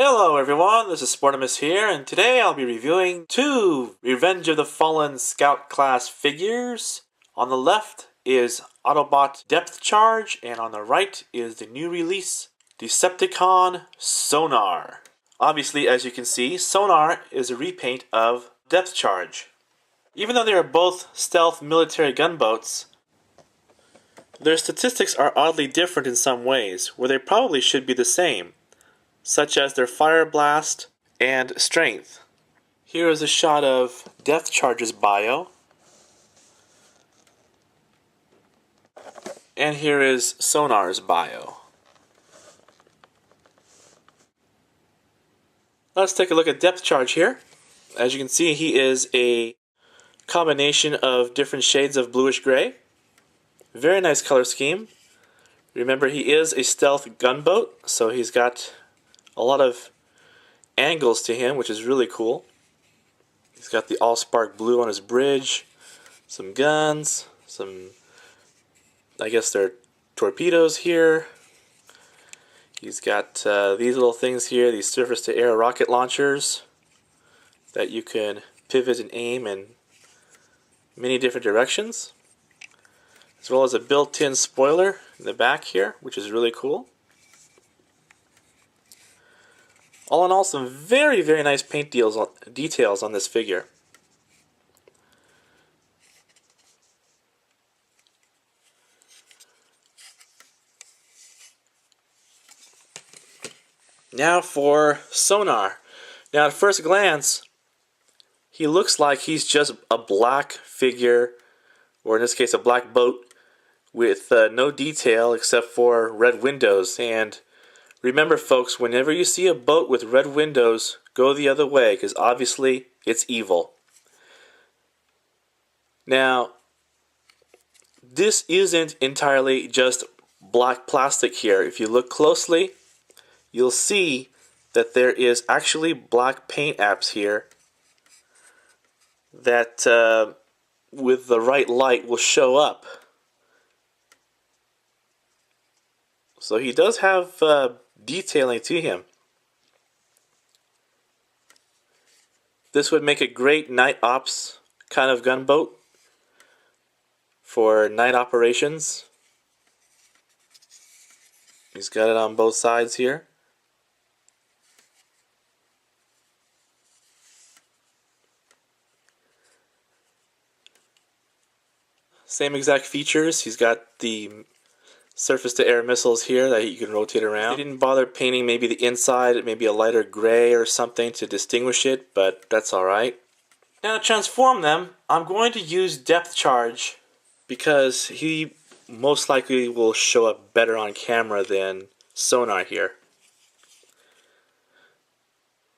Hello everyone, this is Sportimus here, and today I'll be reviewing two Revenge of the Fallen Scout Class figures. On the left is Autobot Depthcharge, and on the right is the new release, Decepticon Sonar. Obviously, as you can see, Sonar is a repaint of Depthcharge. Even though they are both stealth military gunboats, their statistics are oddly different in some ways, where they probably should be the same, such as their fire blast and strength. Here is a shot of Depthcharge's bio, and here is Sonar's bio. Let's take a look at Depthcharge here. As you can see, he is a combination of different shades of bluish gray. Very nice color scheme. Remember, he is a stealth gunboat, so he's got a lot of angles to him, which is really cool. He's got the all-spark blue on his bridge, some guns, I guess they're torpedoes here. He's got these little things here, these surface-to-air rocket launchers that you can pivot and aim in many different directions, as well as a built-in spoiler in the back here, which is really cool. All in all, some very, very nice paint details on this figure. Now for Sonar. Now at first glance, he looks like he's just a black figure, or in this case a black boat, with no detail except for red windows. And remember folks, whenever you see a boat with red windows, go the other way, because obviously it's evil. Now, this isn't entirely just black plastic here. If you look closely, you'll see that there is actually black paint apps here that with the right light will show up. So he does have detailing to him. This would make a great night ops kind of gunboat for night operations. He's got it on both sides here. Same exact features. He's got the surface-to-air missiles here that you can rotate around. They didn't bother painting maybe the inside, maybe a lighter gray or something to distinguish it, but that's alright. Now to transform them, I'm going to use Depthcharge because he most likely will show up better on camera than Sonar here.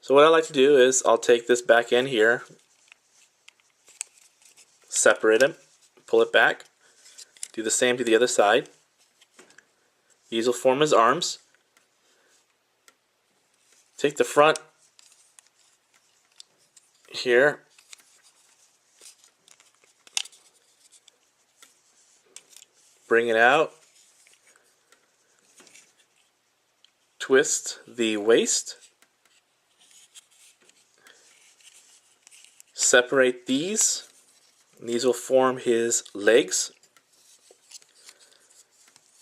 So what I like to do is I'll take this back end here, separate him, pull it back, do the same to the other side. These will form his arms. Take the front here, bring it out, twist the waist, separate these, and these will form his legs.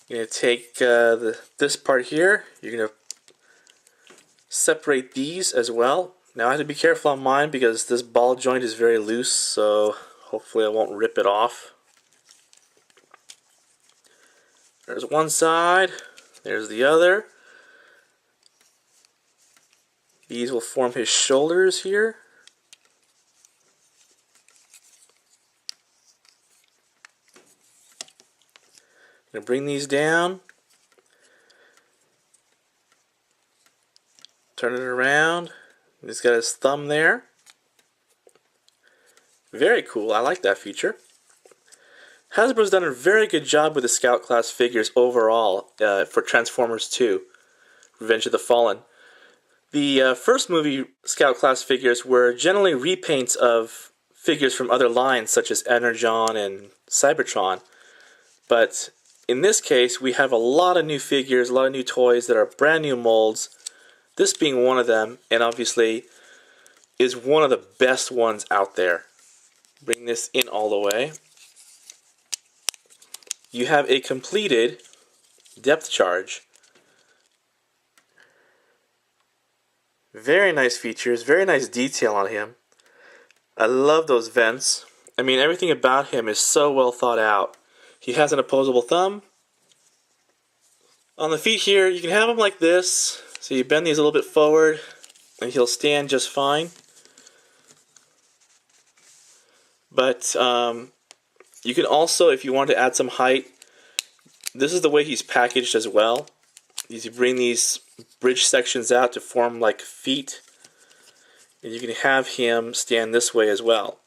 You're going to take this part here, you're going to separate these as well. Now I have to be careful on mine because this ball joint is very loose, so hopefully I won't rip it off. There's one side, there's the other. These will form his shoulders here. I'm going to bring these down, turn it around. He's got his thumb there. Very cool, I like that feature. Hasbro's done a very good job with the Scout Class figures overall for Transformers 2, Revenge of the Fallen. The first movie Scout Class figures were generally repaints of figures from other lines such as Energon and Cybertron, but in this case, we have a lot of new figures, a lot of new toys that are brand new molds This being one of them, and obviously is one of the best ones out there. Bring this in all the way. You have a completed depth charge. Very nice features, very nice detail on him. I love those vents. I mean, everything about him is so well thought out. He has an opposable thumb. On the feet here, you can have him like this. So you bend these a little bit forward, and he'll stand just fine. But you can also, if you want to add some height, this is the way he's packaged as well. You bring these bridge sections out to form like feet, and you can have him stand this way as well.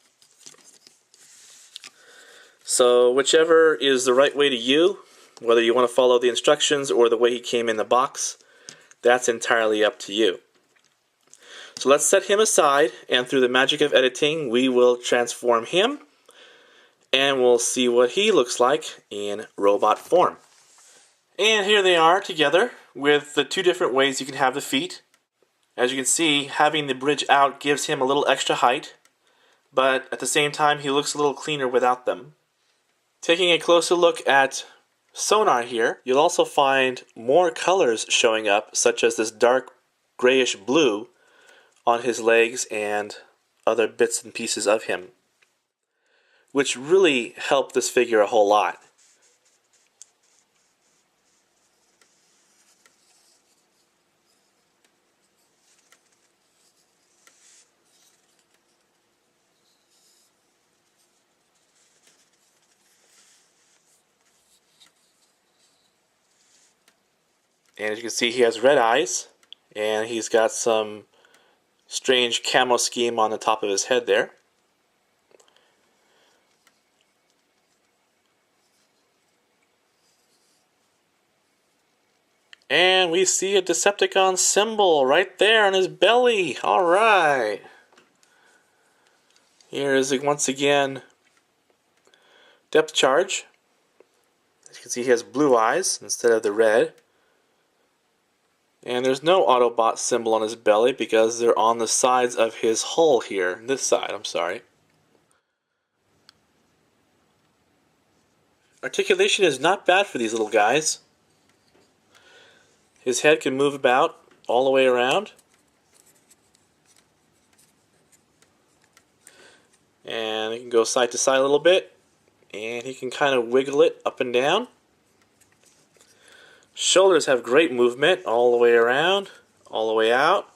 So whichever is the right way to you, whether you want to follow the instructions or the way he came in the box, that's entirely up to you. So let's set him aside, and through the magic of editing, we will transform him, and we'll see what he looks like in robot form. And here they are together with the two different ways you can have the feet. As you can see, having the bridge out gives him a little extra height, but at the same time he looks a little cleaner without them. Taking a closer look at Sonar here, you'll also find more colors showing up, such as this dark grayish blue on his legs and other bits and pieces of him, which really help this figure a whole lot. And as you can see, he has red eyes, and he's got some strange camo scheme on the top of his head there. And we see a Decepticon symbol right there on his belly. Alright. Here is once again depth charge. As you can see, he has blue eyes instead of the red. And there's no Autobot symbol on his belly because they're on the sides of his hull here. This side, I'm sorry. Articulation is not bad for these little guys. His head can move about all the way around. And he can go side to side a little bit. And he can kind of wiggle it up and down. Shoulders have great movement all the way around, all the way out.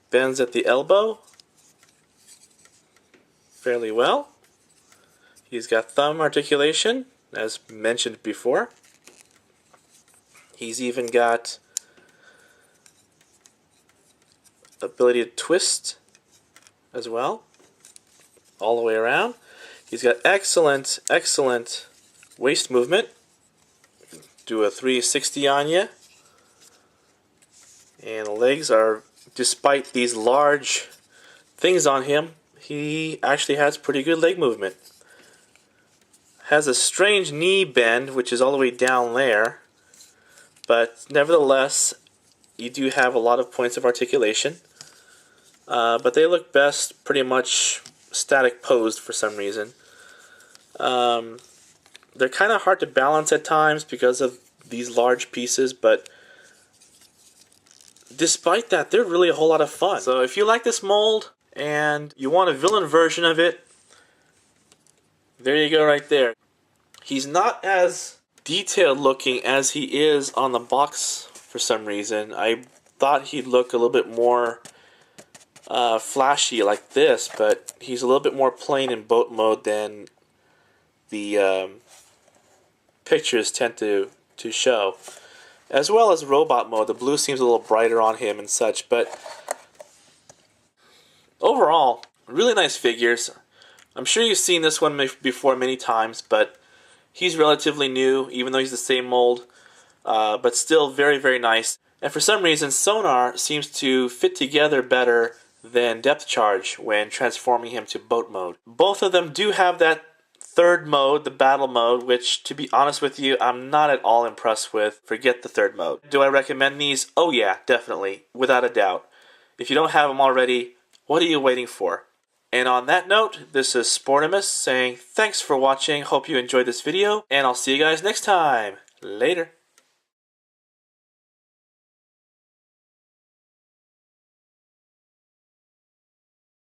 Bends at the elbow fairly well. He's got thumb articulation, as mentioned before. He's even got ability to twist as well, all the way around. He's got excellent waist movement. Do a 360 on you. And the legs are, despite these large things on him, he actually has pretty good leg movement. Has a strange knee bend, which is all the way down there. But nevertheless, you do have a lot of points of articulation. But they look best pretty much static posed for some reason. They're kind of hard to balance at times because of these large pieces, but despite that, they're really a whole lot of fun. So if you like this mold and you want a villain version of it, there you go right there. He's not as detailed looking as he is on the box for some reason. I thought he'd look a little bit more flashy like this, but he's a little bit more plain in boat mode than the pictures tend to show. As well as robot mode, the blue seems a little brighter on him and such, but overall, really nice figures. I'm sure you've seen this one before many times, but he's relatively new, even though he's the same mold, but still very, very nice. And for some reason, Sonar seems to fit together better than Depth Charge when transforming him to boat mode. Both of them do have that third mode, the battle mode, which, to be honest with you, I'm not at all impressed with. Forget the third mode. Do I recommend these? Oh yeah, definitely, without a doubt. If you don't have them already, what are you waiting for? And on that note, this is Sportimus saying thanks for watching, hope you enjoyed this video, and I'll see you guys next time. Later.